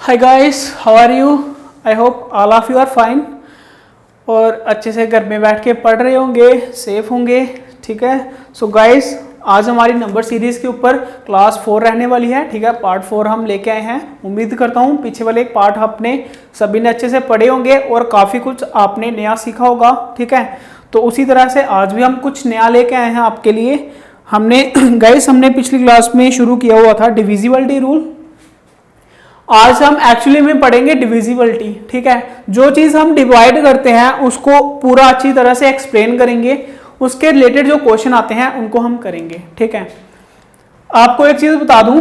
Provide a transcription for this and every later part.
Hi guys, how are you? I hope all of you are fine और अच्छे से घर में बैठ के पढ़ रहे होंगे, सेफ होंगे। ठीक है। सो गाइस, आज हमारी नंबर सीरीज के ऊपर क्लास 4 रहने वाली है। ठीक है, पार्ट 4 हम लेके आए हैं। उम्मीद करता हूँ पीछे वाले एक पार्ट आपने सभी ने अच्छे से पढ़े होंगे और काफ़ी कुछ आपने नया सीखा होगा। ठीक है, तो उसी तरह से आज भी हम कुछ नया लेके आए हैं आपके लिए। हमने पिछली क्लास में शुरू किया हुआ था डिविजिबिलिटी रूल। आज हम एक्चुअली में पढ़ेंगे डिविजिबिलिटी। ठीक है, जो चीज हम डिवाइड करते हैं उसको पूरा अच्छी तरह से एक्सप्लेन करेंगे, उसके रिलेटेड जो क्वेश्चन आते हैं उनको हम करेंगे। ठीक है, आपको एक चीज बता दूं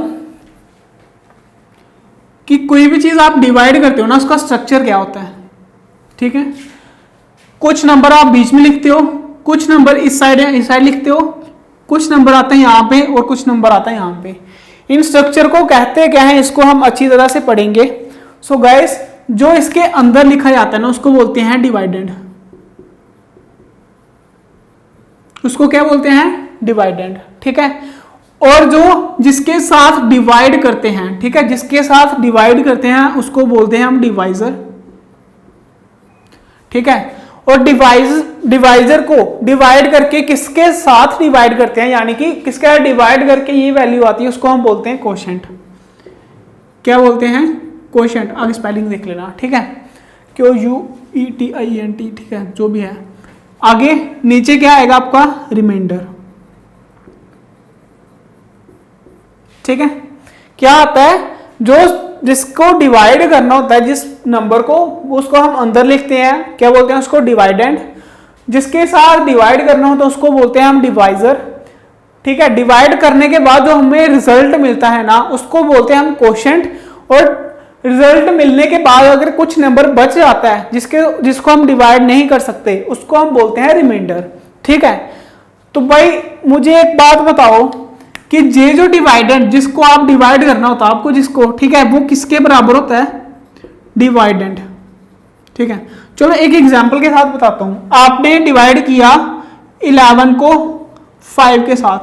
कि कोई भी चीज आप डिवाइड करते हो ना, उसका स्ट्रक्चर क्या होता है। ठीक है, कुछ नंबर आप बीच में लिखते हो, कुछ नंबर इस साइड लिखते हो, कुछ नंबर आते हैं यहाँ पे और कुछ नंबर आता है यहाँ पे। इन स्ट्रक्चर को कहते क्या है, इसको हम अच्छी तरह से पढ़ेंगे। सो गाइस, जो इसके अंदर लिखा जाता है ना उसको बोलते हैं डिवाइडेंड। उसको क्या बोलते हैं? डिवाइडेंड। ठीक है, और जो जिसके साथ डिवाइड करते हैं, ठीक है, जिसके साथ डिवाइड करते हैं उसको बोलते हैं हम डिवाइजर। ठीक है, और डिवाइजर को डिवाइड करके किसके साथ डिवाइड करते हैं, यानी कि किसके साथ डिवाइड करके ये वैल्यू आती है, उसको हम बोलते हैं कोशेंट। क्या बोलते हैं? कोशेंट। आगे स्पेलिंग देख लेना। ठीक है, QUETINT। ठीक है, जो भी है। आगे नीचे क्या आएगा आपका? रिमाइंडर। ठीक है, क्या आता है? जिसको डिवाइड करना होता है, जिस नंबर को, उसको हम अंदर लिखते हैं, क्या बोलते हैं उसको? डिवाइडेंड। जिसके साथ डिवाइड करना होता है उसको बोलते हैं हम डिवाइजर। ठीक है, डिवाइड करने के बाद जो हमें रिजल्ट मिलता है ना उसको बोलते हैं हम कोशेंट। और रिजल्ट मिलने के बाद अगर कुछ नंबर बच जाता है जिसको हम डिवाइड नहीं कर सकते, उसको हम बोलते हैं रिमाइंडर। ठीक है, तो भाई मुझे एक बात बताओ कि ये जो डिवाइडेंड, जिसको आप डिवाइड करना होता है आपको, जिसको, ठीक है, वो किसके बराबर होता है? डिवाइडेंड। ठीक है, चलो एक एग्जांपल के साथ बताता हूं। आपने डिवाइड किया 11 को 5 के साथ।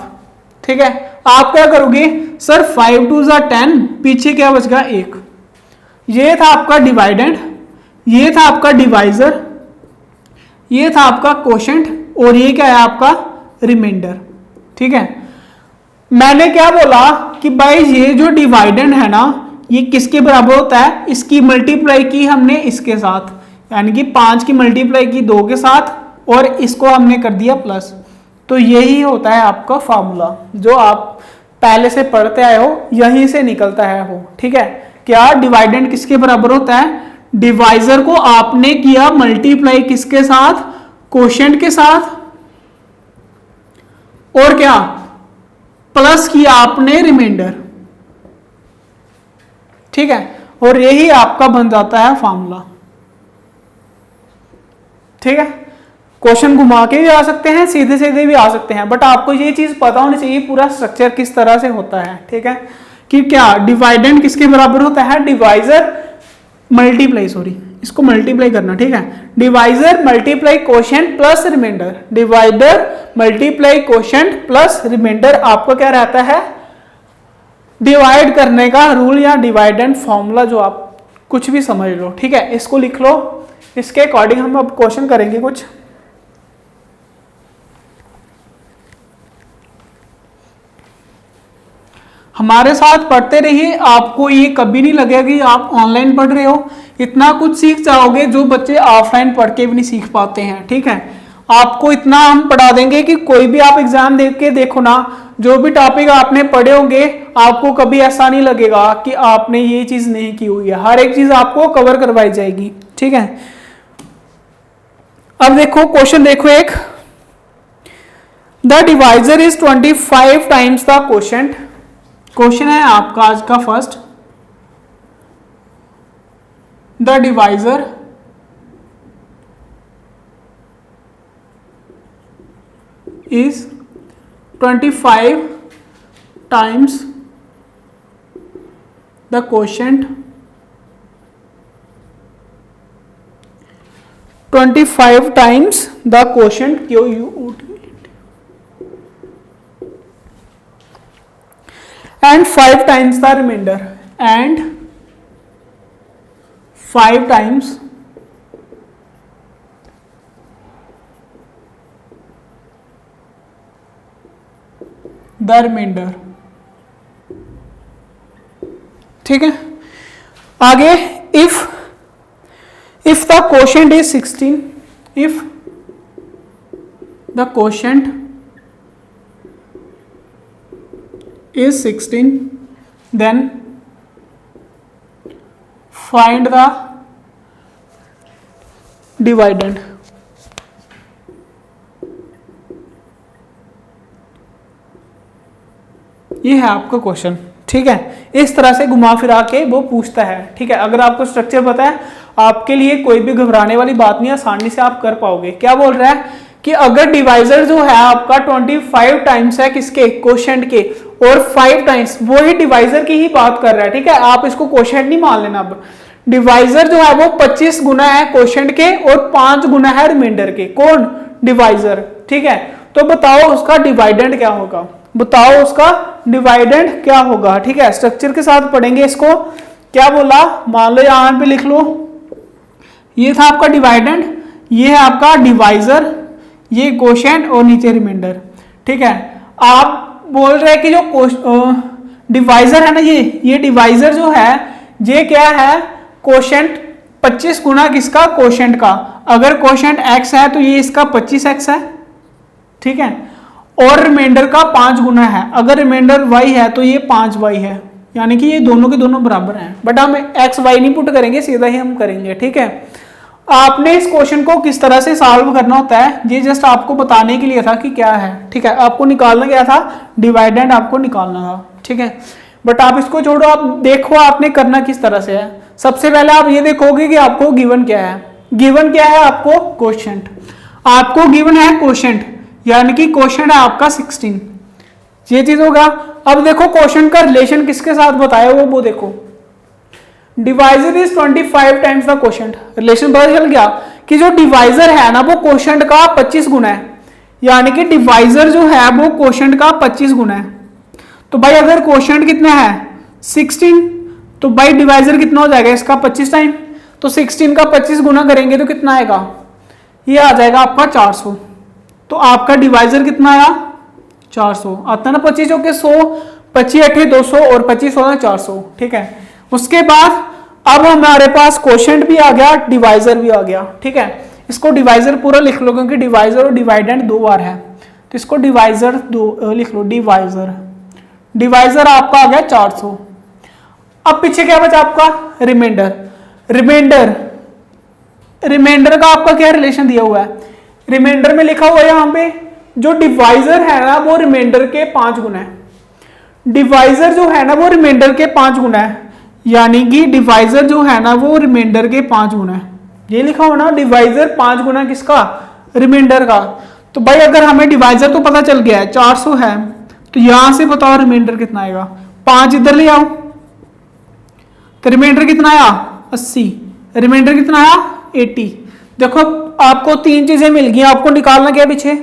ठीक है, आप क्या करोगे? सर 5 2 ज़ा 10, पीछे क्या बच गया? 1। ये था आपका डिवाइडेंड, ये था आपका डिवाइजर, ये था आपका कोशेंट, और ये क्या है आपका? रिमाइंडर। ठीक है, मैंने क्या बोला कि भाई ये जो डिवाइडेंड है ना, ये किसके बराबर होता है? इसकी मल्टीप्लाई की हमने इसके साथ, यानी कि 5 की मल्टीप्लाई की 2 के साथ, और इसको हमने कर दिया प्लस। तो यही होता है आपका फॉर्मूला, जो आप पहले से पढ़ते आए हो, यहीं से निकलता है वो। ठीक है, क्या डिवाइडेंड किसके बराबर होता है? डिवाइजर को आपने किया मल्टीप्लाई किसके साथ? कोशेंट के साथ, और क्या? प्लस किया आपने रिमाइंडर। ठीक है, और यही आपका बन जाता है फॉर्मूला। ठीक है, क्वेश्चन घुमा के भी आ सकते हैं, सीधे सीधे भी आ सकते हैं, बट आपको ये चीज पता होनी चाहिए पूरा स्ट्रक्चर किस तरह से होता है। ठीक है, कि क्या डिवाइडेंड किसके बराबर होता है? डिवाइजर मल्टीप्लाई, सॉरी इसको मल्टीप्लाई करना। ठीक है, divisor multiply quotient plus remainder. Divider multiply quotient plus remainder आपका क्या रहता है? डिवाइड करने का रूल या डिवाइडेंड फॉर्मूला, जो आप कुछ भी समझ लो। ठीक है, इसको लिख लो, इसके अकॉर्डिंग हम अब क्वेश्चन करेंगे कुछ। हमारे साथ पढ़ते रहिए, आपको ये कभी नहीं लगेगा कि आप ऑनलाइन पढ़ रहे हो। इतना कुछ सीख जाओगे जो बच्चे ऑफलाइन पढ़ के भी नहीं सीख पाते हैं। ठीक है, आपको इतना हम पढ़ा देंगे कि कोई भी आप एग्जाम दे के देखो ना, जो भी टॉपिक आपने पढ़े होंगे आपको कभी ऐसा नहीं लगेगा कि आपने ये चीज नहीं की हुई है। हर एक चीज आपको कवर करवाई जाएगी। ठीक है, अब देखो क्वेश्चन, देखो एक, the divisor is 25 times the quotient. Question है आपका आज का first, the divisor is 25 times the quotient. 25 times the quotient, QUOT, and 5 times the remainder, and 5 times the remainder. ठीक है, आगे if the quotient is 16, if the quotient is 16, then find the dividend। ये है आपका question. ठीक है, इस तरह से घुमा फिरा के वो पूछता है। ठीक है, अगर आपको स्ट्रक्चर पता है आपके लिए कोई भी घबराने वाली बात नहीं, आसानी से आप कर पाओगे। क्या बोल रहा है कि अगर डिवाइजर जो है आपका 25 टाइम्स है किसके, क्वोशेंट के, और 5 टाइम्स, वो ही डिवाइजर की ही बात कर रहा है। ठीक है, आप इसको क्वोशेंट नहीं मान लेना। अब डिवाइजर जो है वो 25 गुना है क्वोशेंट के और 5 गुना है रिमाइंडर के। कौन, डिवाइजर। ठीक है, तो बताओ उसका डिवाइडेंड क्या होगा, बताओ उसका डिवाइडेंड क्या होगा। ठीक है, स्ट्रक्चर के साथ पढ़ेंगे इसको। क्या बोला, मान लो यहां पे लिख लो, ये था आपका डिवाइडेंड, ये है आपका डिवाइजर, ये क्वोशेंट और नीचे रिमाइंडर। ठीक है, आप बोल रहे हैं कि जो डिवाइजर है ना, ये डिवाइजर जो है ये क्या है, क्वोशेंट 25 गुना किसका, क्वोशेंट का। अगर क्वोशेंट x है तो ये इसका 25x है। ठीक है, और रिमाइंडर का 5 गुना है। अगर रिमाइंडर y है तो ये 5y है, यानी कि ये दोनों के दोनों बराबर हैं। बट हम x y नहीं पुट करेंगे, सीधा ही हम करेंगे। ठीक है, आपने इस क्वेश्चन को किस तरह से सॉल्व करना होता है ये जस्ट आपको बताने के लिए था कि क्या है। ठीक है, आपको निकालना क्या था, डिवाइडेंड आपको निकालना था। ठीक है, बट आप इसको छोड़ो, आप देखो आपने करना किस तरह से है। सबसे पहले आप ये देखोगे कि आपको गिवन क्या है। गिवन क्या है आपको, क्वोशेंट। आपको गिवन है क्वोशेंट, यानी कि क्वोशेंट है आपका 16, ये चीज होगा। अब देखो क्वोशेंट का रिलेशन किसके साथ बताया वो देखो, divisor is 25 times the quotient. Relation पता चल गया कि जो डिवाइजर है ना वो क्वोशेंट का 25 गुना है, यानी कि डिवाइजर जो है वो क्वोशेंट का 25 गुना है। तो भाई अगर क्वोशेंट कितना है 16, तो भाई डिवाइजर कितना हो जाएगा इसका 25 टाइम। तो 16 का 25 गुना करेंगे तो कितना आएगा, ये आ जाएगा आपका 400। तो आपका डिवाइजर कितना आया, 400 आता है ना। 25 के 100, 25 8 200 और 25 होना 400। ठीक है, उसके बाद अब हमारे पास क्वोशेंट भी आ गया, डिवाइजर भी आ गया। ठीक है, इसको डिवाइजर पूरा लिख लो क्योंकि डिवाइजर और डिवाइडेंड 2 बार है, तो इसको डिवाइजर लिख लो, डिवाइजर। डिवाइजर आपका आ गया 400। अब पीछे क्या बचा आपका, रिमाइंडर। रिमाइंडर का आपका क्या रिलेशन दिया हुआ है, रिमाइंडर में लिखा हुआ है यहां पे जो डिवाइजर है ना वो रिमाइंडर के 5 गुना है। डिवाइजर जो है ना वो रिमाइंडर के 5 गुना है, यानी कि डिवाइजर जो है ना वो रिमाइंडर के 5 गुना है। ये लिखा हो ना, डिवाइजर 5 गुना किसका, रिमाइंडर का। तो भाई अगर हमें डिवाइजर तो पता चल गया है 400 है, तो यहां से बताओ रिमाइंडर कितना आएगा। 5 इधर ले आओ, तो रिमाइंडर कितना आया 80, रिमाइंडर कितना आया 80। देखो आपको 3 चीजें मिल गई, आपको निकालना क्या पीछे,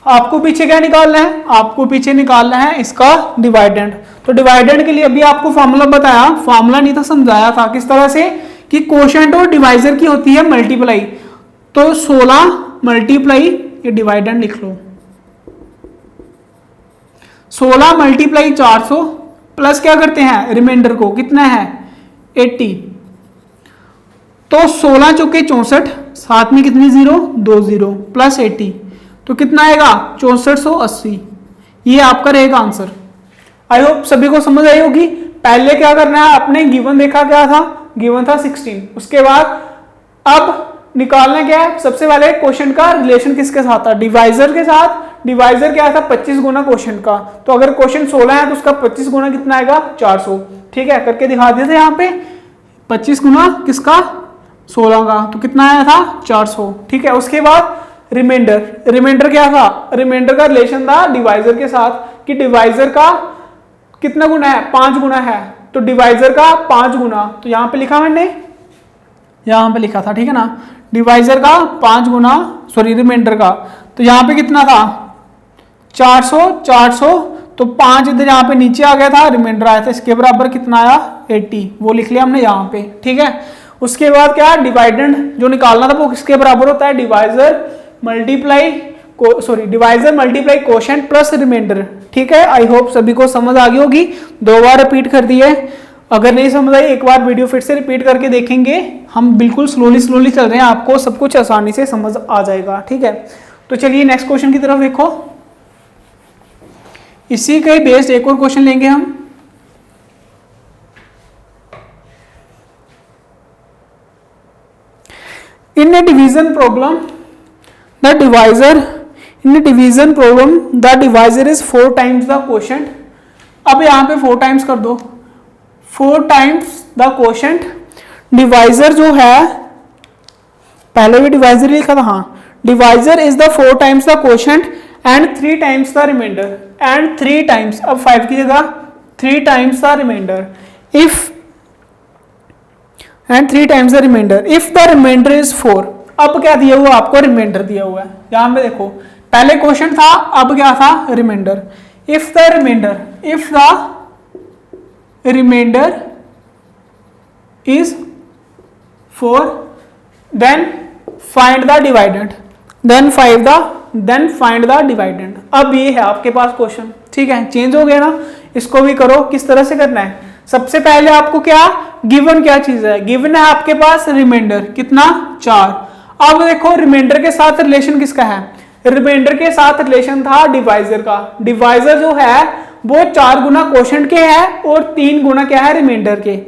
आपको पीछे क्या निकालना है, आपको पीछे निकालना है इसका डिवाइडेंड। तो डिवाइडेंड के लिए अभी आपको फॉर्मूला बताया, फॉर्मूला नहीं था समझाया था किस तरह से कि क्वोशेंट और डिवाइजर की होती है मल्टीप्लाई। तो 16 मल्टीप्लाई, ये डिवाइडेंड लिख लो, 16 मल्टीप्लाई 400 प्लस क्या करते हैं रिमाइंडर को, कितना है 80। तो 16 चौके 64, साथ में कितनी 0, 2 0 प्लस 80, तो कितना आएगा 6480। ये आपका रहेगा आंसर। आई होप सभी को समझ आई होगी। पहले क्या करना है, आपने गिवन देखा क्या था, गिवन था 16। उसके बाद अब निकालना क्या है, सबसे पहले क्वोशेंट का रिलेशन किसके साथ था, डिवाइजर के साथ। डिवाइजर क्या था 25 गुना क्वोशेंट का, तो अगर क्वोशेंट 16 है तो उसका 25 गुना कितना आएगा 400। ठीक है, करके दिखा देते यहाँ पे 25 गुना किसका 16 का, तो कितना आया था 400। ठीक है, उसके बाद रिमाइंडर क्या था, रिमाइंडर का रिलेशन था डिवाइजर के साथ कि डिवाइजर का कितना गुना है 5 गुना है, तो डिवाइजर का 5 गुना, तो यहां पे लिखा मैंने, यहां पे लिखा था। ठीक है ना, डिवाइजर का 5 गुना, सॉरी रिमाइंडर का, तो यहां पे कितना था 400, तो 5 इधर यहाँ पे नीचे आ गया था, रिमाइंडर आया था, इसके बराबर कितना आया 80, वो लिख लिया हमने यहाँ पे। ठीक है, उसके बाद क्या, डिवाइडेंड जो निकालना था वो किसके बराबर होता है, divisor multiply quotient plus remainder. ठीक है, आई होप सभी को समझ आ गई होगी। 2 बार रिपीट कर दिया है, अगर नहीं समझ आई एक बार वीडियो फिर से रिपीट करके देखेंगे। हम बिल्कुल स्लोली चल रहे हैं, आपको सब कुछ आसानी से समझ आ जाएगा। ठीक है, तो चलिए नेक्स्ट क्वेश्चन की तरफ देखो। इसी के बेस्ड एक और क्वेश्चन लेंगे हम। In a division problem, the divisor is 4 times the quotient। अब यहां पे 4 टाइम्स कर दो, 4 टाइम्स द quotient। डिवाइजर जो है, पहले भी डिवाइजर लिखा था, हाँ, divisor is the 4 times the quotient and 3 times the remainder and 3 times, अब 5 की जगह 3 times the remainder if and 3 times the remainder if the remainder is 4। अब क्या दिया हुआ आपको, रिमाइंडर दिया हुआ है। यहां पे देखो, पहले क्वेश्चन था, अब क्या था, remainder. If the remainder is 4 then find the dividend, then find the dividend. अब ये है आपके पास क्वेश्चन। ठीक है, चेंज हो गया ना, इसको भी करो। किस तरह से करना है, सबसे पहले आपको क्या गिवन, क्या चीज है, गिवन है आपके पास रिमाइंडर कितना, 4। अब देखो रिमाइंडर के साथ रिलेशन किसका है, रिमाइंडर के साथ रिलेशन था डिवाइजर का। डिवाइजर जो है वो 4 गुना क्वोशंट के है और 3 गुना क्या है, रिमाइंडर के।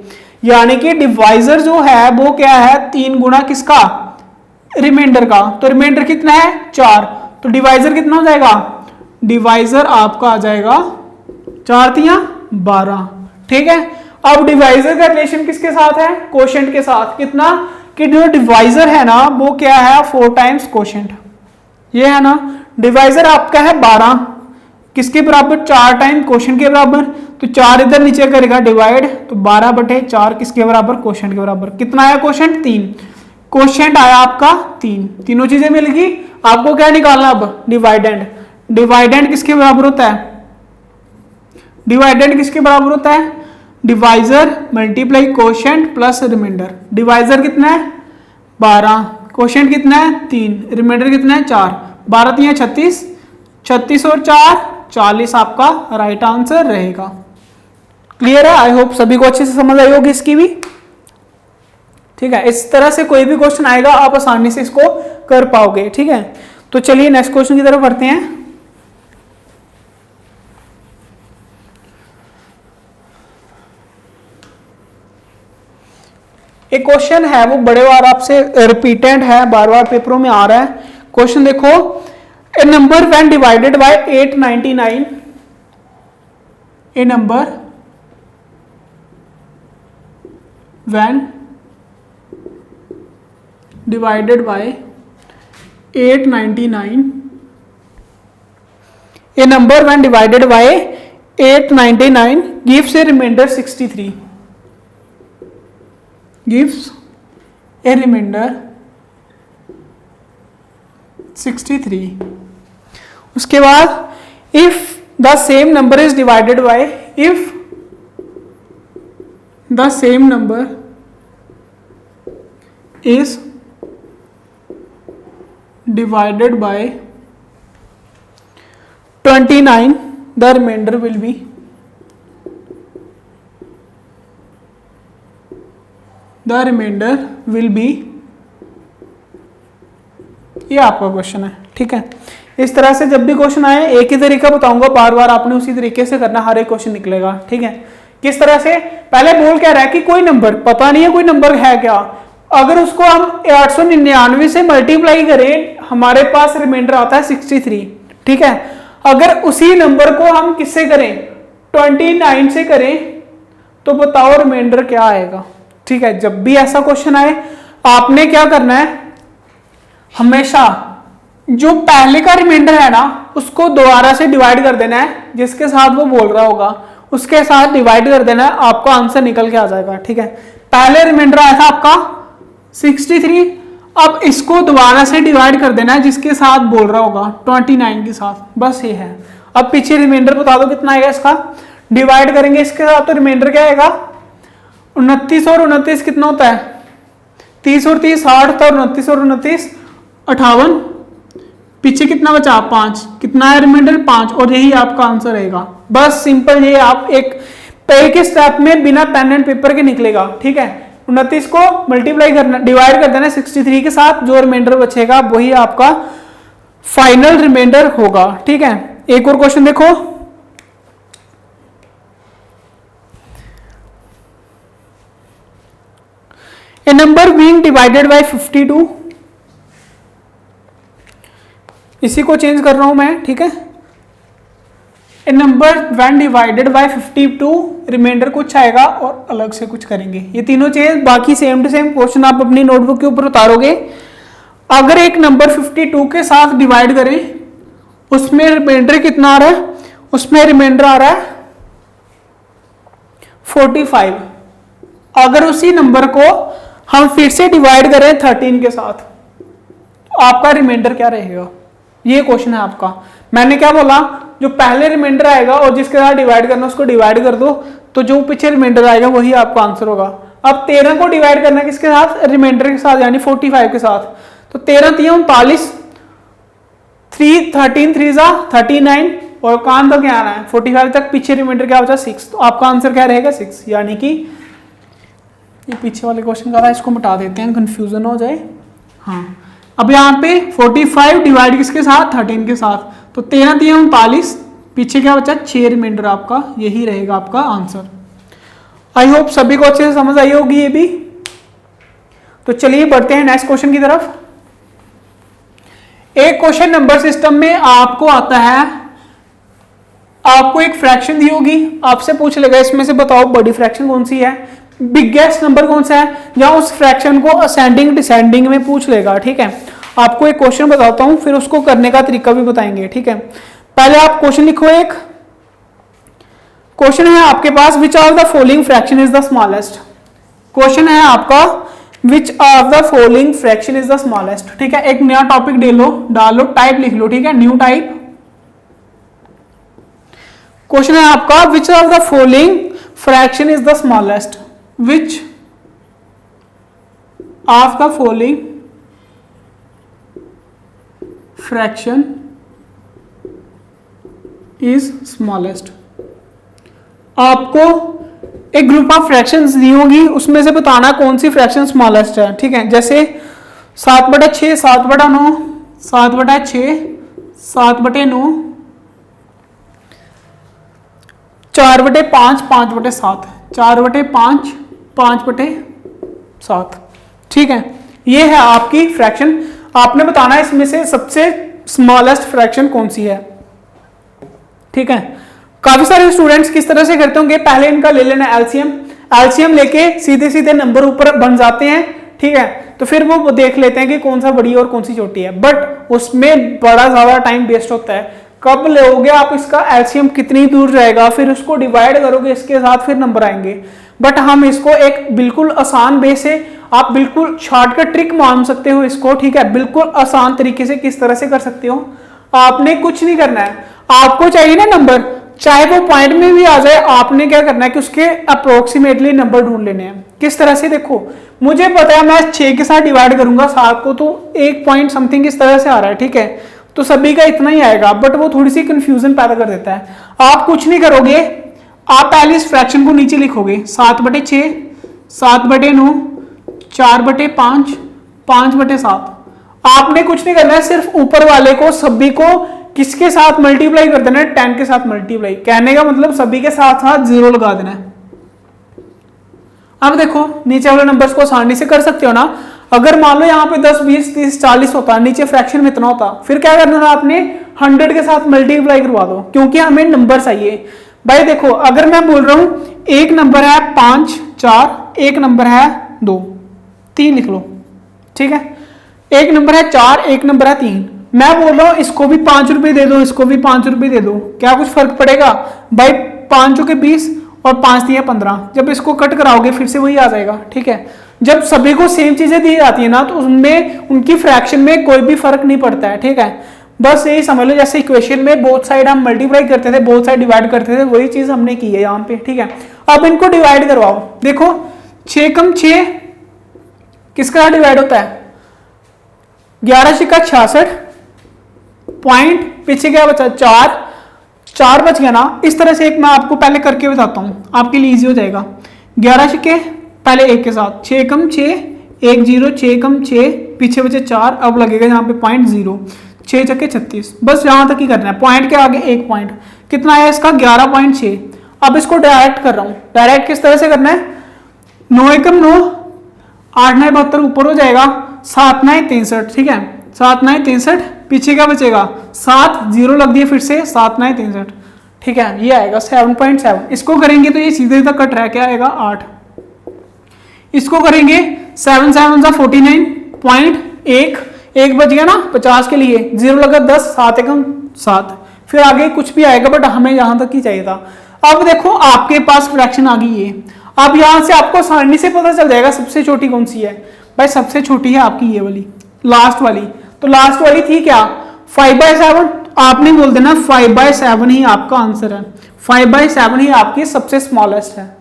यानी कि डिवाइजर जो है वो क्या है, 3 गुना किसका, रिमाइंडर का। तो रिमाइंडर कितना है, 4, तो डिवाइजर कितना हो जाएगा, डिवाइजर आपका आ जाएगा 4 तिया 12। ठीक है, अब डिवाइजर का रिलेशन किसके साथ है, क्वोशंट के साथ। कितना, कि जो डिवाइजर है ना वो क्या है, 4 टाइम्स क्वोशंट। ये है ना, डिवाइजर आपका है 12, किसके बराबर, 4 टाइम क्वोशंट के बराबर। तो 4 इधर नीचे करेगा डिवाइड, तो 12/4 किसके बराबर, क्वोशंट के बराबर। कितना आया क्वोशंट, 3। क्वोशंट आया आपका 3, तीनों चीजें मिल गई। आपको क्या निकालना अब, डिवाइडेंड। डिवाइडेंड किसके बराबर होता है, डिवाइडेंड किसके बराबर होता है, divisor multiply quotient plus remainder. Divisor कितना है 12, क्वोशंट कितना है 3, रिमाइंडर कितना है 4। 12 तिया 36, 36 और 4 40 आपका राइट आंसर रहेगा। क्लियर है, आई होप सभी को अच्छे से समझ आई होगी इसकी भी। ठीक है, इस तरह से कोई भी क्वेश्चन आएगा आप आसानी से इसको कर पाओगे। ठीक है, तो चलिए नेक्स्ट क्वेश्चन की तरफ बढ़ते हैं। एक क्वेश्चन है वो बड़े बार आपसे रिपीटेड है, बार बार पेपरों में आ रहा है। क्वेश्चन देखो, a number when divided by 899, a number when divided by 899, a number when divided by 899 gives a remainder 63, gives a remainder 63। उसके बाद if the same number is divided by, if the same number is divided by 29 the remainder will be, the remainder will be. ये आपका question है। ठीक है, इस तरह से जब भी क्वेश्चन आए एक ही तरीका बताऊंगा, बार बार आपने उसी तरीके से करना, हर एक क्वेश्चन निकलेगा। ठीक है, किस तरह से, पहले बोल क्या रहा है कि कोई नंबर पता नहीं है, कोई नंबर है क्या, अगर उसको हम 899 से मल्टीप्लाई करें हमारे पास रिमाइंडर आता है 63। ठीक है, अगर उसी नंबर को हम किससे करें, 29 से करें, तो बताओ रिमाइंडर क्या आएगा। ठीक है, जब भी ऐसा क्वेश्चन आए आपने क्या करना है, हमेशा जो पहले का रिमाइंडर है ना उसको दोबारा से डिवाइड कर देना है, जिसके साथ वो बोल रहा होगा उसके साथ डिवाइड कर देना है, आपका आंसर निकल के आ जाएगा। ठीक है, पहले रिमाइंडर आया था आपका 63, अब इसको दोबारा से डिवाइड कर देना है जिसके साथ बोल रहा होगा 29 के साथ, बस ये है। अब पीछे रिमाइंडर बता दो कितना आएगा, इसका डिवाइड करेंगे इसके साथ तो रिमाइंडर क्या आएगा 29, और 29 कितना होता है 30 और 30 60 था, 29 और 29 58, पीछे कितना बचा 5, कितना है रिमाइंडर 5, और यही आपका आंसर रहेगा। बस सिंपल, ये आप एक के स्टेप में बिना पेन एंड पेपर के निकलेगा। ठीक है, 29 को मल्टीप्लाई करना, डिवाइड कर देना 63 के साथ, जो रिमाइंडर बचेगा वही आपका फाइनल रिमाइंडर होगा। ठीक है, एक और क्वेश्चन देखो। A number being divided by 52, इसी को चेंज कर रहा हूं मैं। ठीक है, a number when divided by 52, remainder कुछ आएगा और अलग से कुछ करेंगे। ये तीनों चेंज, बाकी सेम टू सेम क्वेश्चन आप अपनी नोटबुक के ऊपर उतारोगे। अगर एक नंबर 52 के साथ डिवाइड करें, उसमें रिमाइंडर कितना आ रहा है, उसमें रिमाइंडर आ रहा है 45। अगर उसी नंबर को हम फिर से डिवाइड करें 13 के साथ, तो आपका रिमाइंडर क्या रहेगा? ये क्वेश्चन है आपका। मैंने क्या बोला, जो पहले रिमाइंडर आएगा और जिसके साथ डिवाइड करना उसको डिवाइड कर दो, तो जो पीछे रिमाइंडर आएगा वही आपका आंसर होगा। अब 13 को डिवाइड करना किसके साथ? रिमाइंडर के साथ, यानी 45 के साथ। तो 13 3 39, 13 3 39, और कान तक क्या आना है 45 तक, पीछे रिमाइंडर क्या बचा 6। तो आपका आंसर क्या रहेगा 6। यानी कि ये पीछे वाले क्वेश्चन का था, इसको मिटा देते हैं, कंफ्यूजन हो जाए। हाँ, अब यहाँ पे 45 डिवाइड किसके साथ? 13 के साथ। तो 13 3 39, पीछे क्या बचा 6 रिमाइंडर, आपका यही रहेगा आपका आंसर। आई होप सभी को अच्छे से समझ आई होगी ये भी। तो चलिए बढ़ते हैं नेक्स्ट क्वेश्चन की तरफ। एक क्वेश्चन नंबर सिस्टम में आपको आता है, आपको एक फ्रैक्शन दी होगी, आपसे पूछ लेगा इसमें से बताओ बड़ी फ्रैक्शन कौन सी है, बिगेस्ट नंबर कौन सा है, या उस फ्रैक्शन को असेंडिंग डिसेंडिंग में पूछ लेगा। ठीक है, आपको एक क्वेश्चन बताता हूं, फिर उसको करने का तरीका भी बताएंगे। ठीक है, पहले आप क्वेश्चन लिखो। एक क्वेश्चन है आपके पास, which of the following fraction is the smallest. Question है आपका, which of the following fraction is the smallest. ठीक है, एक नया टॉपिक डाल लो, टाइप लिख लो। ठीक है, न्यू टाइप। क्वेश्चन है आपका, which of the following fraction is the smallest. Which of the following fraction is smallest। आपको एक ग्रुप ऑफ फ्रैक्शंस दी होगी, उसमें से बताना कौन सी फ्रैक्शन स्मॉलेस्ट है। ठीक है, जैसे 7/6, 7/9, 7/6, 7/9, 4/5, 5/7, 4/5, 5/7। ठीक है, ये है आपकी फ्रैक्शन। आपने बताना है इसमें से सबसे स्मॉलेस्ट फ्रैक्शन कौन सी है। ठीक है, काफी सारे स्टूडेंट्स किस तरह से करते होंगे, पहले इनका ले लेना एलसीएम, एलसीएम लेके सीधे सीधे नंबर ऊपर बन जाते हैं। ठीक है, तो फिर वो देख लेते हैं कि कौन सा बड़ी और कौन सी छोटी है, बट उसमें बड़ा ज्यादा टाइम वेस्ट होता है। कब लोगे आप इसका एलसीएम, कितनी दूर जाएगा, फिर उसको डिवाइड करोगे इसके साथ, फिर नंबर आएंगे। बट हम इसको एक बिल्कुल आसान वे से, आप बिल्कुल शॉर्टकट ट्रिक मान सकते हो इसको। ठीक है, बिल्कुल आसान तरीके से किस तरह से कर सकते हो, आपने कुछ नहीं करना है। आपको चाहिए ना नंबर, चाहे वो पॉइंट में भी आ जाए, आपने क्या करना है कि उसके अप्रोक्सीमेटली नंबर ढूंढ लेने हैं। किस तरह से, देखो मुझे पता है मैं 6 के साथ डिवाइड करूंगा 7 को, तो 1 पॉइंट समथिंग इस तरह से आ रहा है। ठीक है, तो सभी का इतना ही आएगा, बट वो थोड़ी सी कंफ्यूजन पैदा कर देता है। आप कुछ नहीं करोगे, आप पहले इस फ्रैक्शन को नीचे लिखोगे, 7/6, 7/9, 4/5, 5/7। आपने कुछ नहीं करना है, सिर्फ ऊपर वाले को सभी को किसके साथ मल्टीप्लाई कर देना है, 10 के साथ मल्टीप्लाई। कहने का मतलब सभी के साथ साथ 0 लगा देना है। अब देखो नीचे वाले नंबर्स को आसानी से कर सकते हो ना। अगर मान लो यहाँ पे 10, 20, 30, 40 होता, नीचे फ्रैक्शन में इतना होता, फिर क्या करना था आपने, 100 के साथ मल्टीप्लाई करवा दो, क्योंकि हमें नंबर चाहिए। भाई देखो, अगर मैं बोल रहा हूं एक नंबर है 5, 4, एक नंबर है 2, 3 लिख लो। ठीक है, एक नंबर है 4, एक नंबर है 3। मैं बोल रहा हूं इसको भी 5 रुपए दे दो, इसको भी 5 रुपए दे दो, क्या कुछ फर्क पड़ेगा? भाई 5 के 20 और 5 दिए 15, जब इसको कट कराओगे फिर से वही आ जाएगा। ठीक है, जब सभी को सेम चीजें दी जाती है ना, तो उनमें उनकी फ्रैक्शन में कोई भी फर्क नहीं पड़ता है। ठीक है, बस यही समझ लो, जैसे इक्वेशन में बोथ साइड हम मल्टीप्लाई करते थे, बोथ साइड डिवाइड करते थे, वही चीज हमने की है यहाँ पे। ठीक है, अब इनको डिवाइड करवाओ। देखो 6 कम 6 किसके साथ डिवाइड होता है? 11 छिक्का 66 पॉइंट, पीछे क्या बचा 4, 4 बच गया ना। इस तरह से एक मैं आपको पहले करके बताता हूं, आपके लिए इजी हो जाएगा। 11 छिक्के पहले 1 के साथ, 6 कम 6 1 0, 6 कम 6 पीछे बचे 4, अब लगेगा यहाँ पे पॉइंट 0, 6 छक्के 36, बस यहाँ तक ही करना है। पॉइंट के आगे 1 पॉइंट, कितना आया इसका 11.6। अब इसको डायरेक्ट कर रहा हूं। डायरेक्ट किस तरह से करना है? 9 एकम 9, 8 9 72 ऊपर हो जाएगा, 7 9 63, ठीक है 7 9 63, पीछे क्या बचेगा 7, 0 लग दिया फिर से, 7 9 63, ठीक है ये आएगा 7.7। इसको करेंगे तो ये सीधे तक कट रहा है, क्या आएगा 8। इसको करेंगे 7 7 जा 49 पॉइंट 1 बच गया ना 50 के लिए, 0 लगा 10, 7 एकम 7, फिर आगे कुछ भी आएगा बट हमें यहां तक ही चाहिए था। अब देखो आपके पास फ्रैक्शन आ गई है, अब यहां से आपको आसानी से पता चल जाएगा सबसे छोटी कौन सी है। भाई सबसे छोटी है आपकी ये वाली, लास्ट वाली। तो लास्ट वाली थी क्या 5/7, आपने बोल देना 5/7 ही आपका आंसर है, 5/7 ही आपकी सबसे स्मॉलेस्ट है।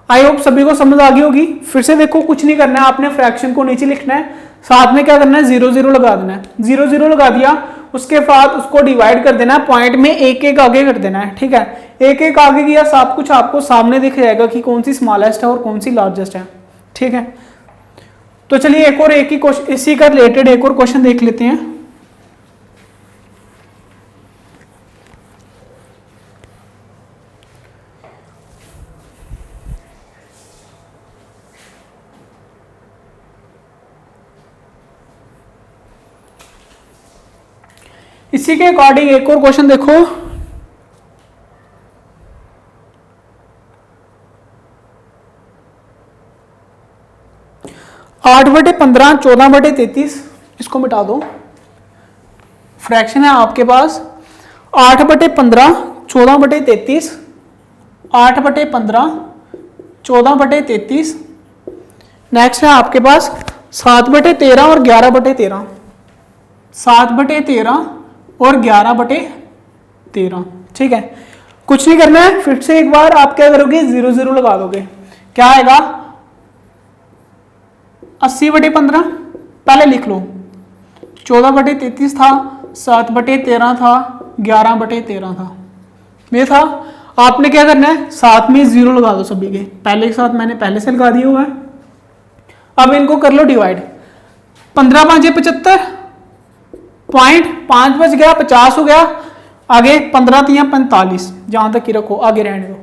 आई होप सभी को समझ आ गई होगी। फिर से देखो कुछ नहीं करना है, आपने फ्रैक्शन को नीचे लिखना है, साथ में क्या करना है 0 0 लगा देना है, 0 0 लगा दिया, उसके बाद उसको डिवाइड कर देना है, पॉइंट में 1 1 आगे कर देना है, ठीक है 1 1 आगे किया, सब कुछ आपको सामने दिख जाएगा कि कौन सी स्मॉलेस्ट है और कौन सी लार्जेस्ट है, ठीक है। तो चलिए एक और एक ही क्वेश्चन इसी का रिलेटेड एक और क्वेश्चन देख लेते हैं। इसी के अकॉर्डिंग एक और क्वेश्चन देखो, आठ बटे 15 14 बटे 33, इसको मिटा दो। फ्रैक्शन है आपके पास 8 बटे 15 14 बटे 33, 8 बटे 15 14 बटे 33। नेक्स्ट है आपके पास 7 बटे 13 और 11 बटे 13, 7 बटे 13 और 11 बटे 13, ठीक है। कुछ नहीं करना है, फिर से एक बार आप क्या करोगे 0 0 लगा दोगे, क्या आएगा 80 बटे 15, पहले लिख लो 14 बटे 33 था, 7 बटे 13 था, 11 बटे 13 था, ये था। आपने क्या करना है साथ में 0 लगा दो सभी के, पहले के साथ मैंने पहले से लगा दिया हुआ है। अब इनको कर लो डिवाइड, 15 5 75 पॉइंट 5 बच गया 50 हो गया, आगे 15 3 45, जहां तक ही रखो आगे रहने दो,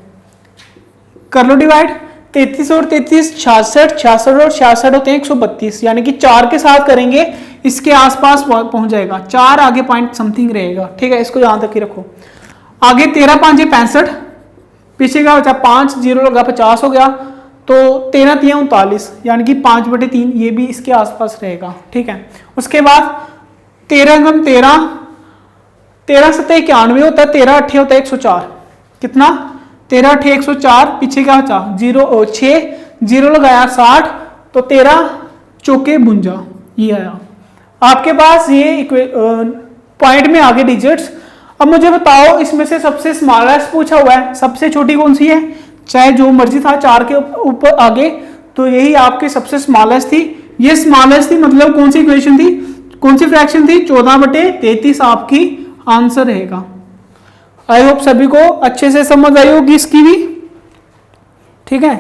कर लो डिवाइड। 33 और 33 66, 66 और 66 होते हैं 132, यानी कि 4 के साथ करेंगे इसके आसपास पहुंच जाएगा, 4 आगे पॉइंट समथिंग रहेगा, ठीक है इसको यहां तक ही रखो। आगे 13 5 65, पीछे का बचा 5, 0 लगा 50 हो गया, तो 13 3 39, यानी कि 5 बटे 3, ये भी इसके आसपास रहेगा, ठीक है। उसके बाद 13 कम 13, 13 7 91 होता है, 13 8 होता है 104, कितना 13 8 104, पीछे क्या बचा 0 6, 0 लगाया 60, तो 13 चौके 52, ये आया आपके पास। ये पॉइंट में आगे डिजिट्स। अब मुझे बताओ इसमें से सबसे स्मॉलेस्ट पूछा हुआ है, सबसे छोटी कौन सी है, चाहे जो मर्जी था 4 के ऊपर आगे, तो यही आपकी सबसे स्मॉलेस्ट थी। ये स्मॉलेस्ट थी मतलब कौन सी इक्वेशन थी, कौन सी फ्रैक्शन थी, 14 बटे 33 आपकी आंसर रहेगा। आई होप सभी को अच्छे से समझ आई होगी इसकी भी, ठीक है।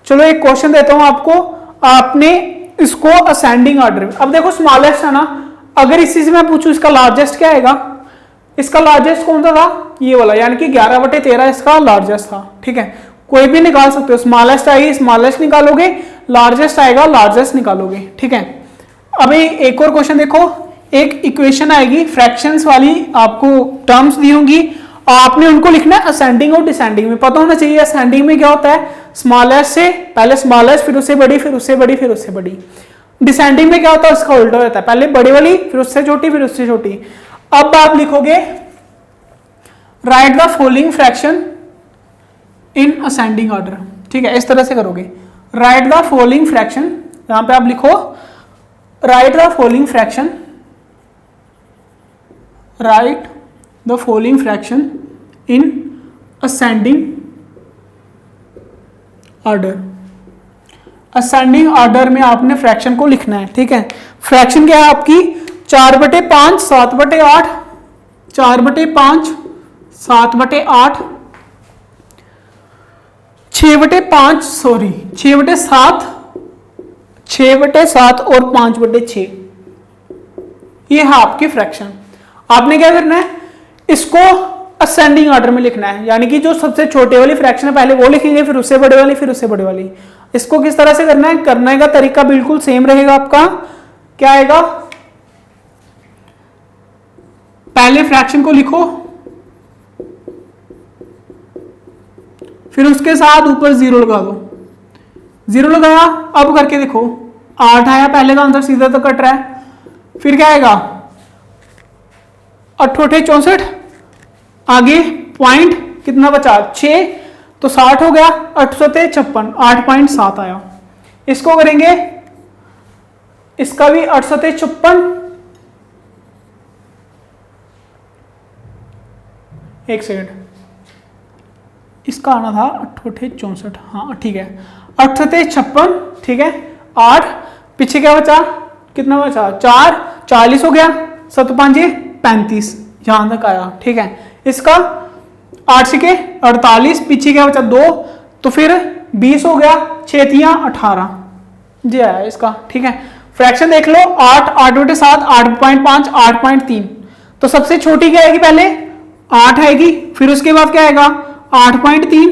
चलो एक क्वेश्चन देता हूं आपको, आपने इसको असेंडिंग ऑर्डर, अब देखो स्मॉलेस्ट है ना, अगर इसी से मैं पूछूं इसका लार्जेस्ट क्या आएगा, इसका लार्जेस्ट कौन सा था ये वाला, यानी कि 11 बटे 13 इसका लार्जेस्ट था, ठीक है। कोई भी निकाल सकते हो, स्मॉलेस्ट आएगी स्मॉलेस्ट निकालोगे, लार्जेस्ट आएगा लार्जेस्ट निकालोगे, ठीक है। अभी एक और क्वेश्चन देखो, एक इक्वेशन आएगी फ्रैक्शंस वाली, आपको टर्म्स दी होंगी, आपने उनको लिखना है असेंडिंग और डिसेंडिंग में। पता होना चाहिए असेंडिंग में क्या होता है, स्मॉलेस्ट से पहले स्मॉलेस्ट, फिर उससे बड़ी, फिर उससे बड़ी, फिर उससे बड़ी। डिसेंडिंग में क्या होता है, उसका उल्टा होता है, पहले बड़ी वाली, फिर उससे छोटी, फिर उससे छोटी। अब आप लिखोगे right the following fraction in ascending order, ठीक है, इस तरह से करोगे। राइट द फॉलोइंग फ्रैक्शन, यहां पे आप लिखो right the following fraction, right the following fraction in ascending order. Ascending order में आपने फ्रैक्शन को लिखना है, ठीक है। फ्रैक्शन क्या है आपकी 4/5 7/8, 4/5 7/8, 6/5 सॉरी 6/7, 6/7 और 5/6, ये है आपकी फ्रैक्शन। आपने क्या करना है, इसको असेंडिंग ऑर्डर में लिखना है, यानी कि जो सबसे छोटे वाली फ्रैक्शन है पहले वो लिखेंगे, फिर उससे बड़े वाली, फिर उससे बड़े वाली। इसको किस तरह से करना है, करने का तरीका बिल्कुल सेम रहेगा आपका। क्या आएगा, पहले फ्रैक्शन को लिखो, फिर उसके साथ ऊपर 0 लगा दो, 0 लगाया, अब करके देखो 8 आया, पहले का आंसर सीधा तो कट रहा है। फिर क्या आएगा 8 8 64, आगे पॉइंट कितना बचा 6, तो 60 हो गया, 8 7 56, 8.7 आया। इसको करेंगे, इसका भी 8 7 56, एक सेकंड, इसका आना था 8 8 64, हाँ ठीक है, 8 7 56, ठीक है, 8 पीछे क्या बचा, कितना बचा 4, 40 हो गया, 7 5 35, यहां तक आया, ठीक है। इसका 8 6 48, पीछे क्या बचा 2, तो फिर 20 हो गया, 6 3 18, जी आया इसका, ठीक है। फ्रैक्शन देख लो, 8 8/7 8.5 8.3, तो सबसे छोटी क्या आएगी, पहले 8 आएगी, फिर उसके बाद क्या आएगा 8.3,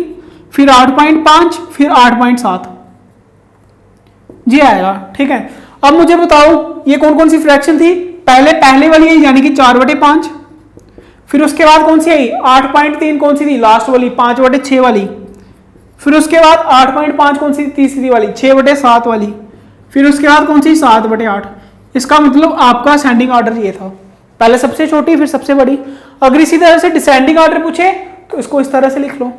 फिर 8.5, फिर 8.7, जी आएगा, ठीक है। अब मुझे बताओ ये कौन कौन सी फ्रैक्शन थी, पहले वाली आई यानी कि 4/5, फिर उसके बाद कौन सी आई 8.3, कौन सी थी लास्ट वाली 5/6 वाली, फिर उसके बाद 8.5 कौन सी तीसरी वाली 6/7 वाली, फिर उसके बाद कौन सी 7/8। इसका मतलब आपका असेंडिंग ऑर्डर ये था, पहले सबसे छोटी फिर सबसे बड़ी। अगर इसी तरह से डिसेंडिंग ऑर्डर पूछे तो इसको इस तरह से लिख लो,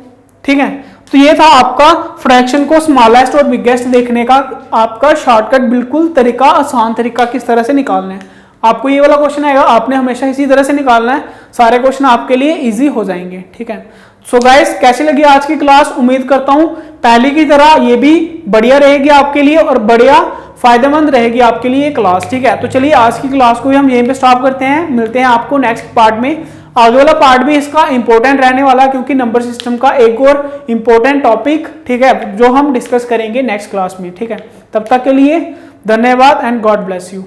ठीक है। तो ये था आपका फ्रैक्शन को स्मॉलेस्ट और बिगेस्ट देखने का आपका शॉर्टकट, बिल्कुल तरीका, आसान तरीका किस तरह से निकालना है। आपको ये वाला क्वेश्चन आएगा, आपने हमेशा इसी तरह से निकालना है, सारे क्वेश्चन आपके लिए इजी हो जाएंगे, ठीक है। सो गाइस, कैसी लगी आज की क्लास, उम्मीद करता हूं पहले की तरह ये भी बढ़िया रहेगी आपके लिए और बढ़िया फायदेमंद रहेगी आपके लिए क्लास, ठीक है। तो चलिए आज की क्लास को भी हम यहीं पे स्टॉप करते हैं, मिलते हैं आपको नेक्स्ट पार्ट में। आगे वाला पार्ट भी इसका इंपॉर्टेंट रहने वाला है, क्योंकि नंबर सिस्टम का एक और इंपॉर्टेंट टॉपिक, ठीक है, जो हम डिस्कस करेंगे नेक्स्ट क्लास में, ठीक है। तब तक के लिए धन्यवाद एंड गॉड ब्लेस यू।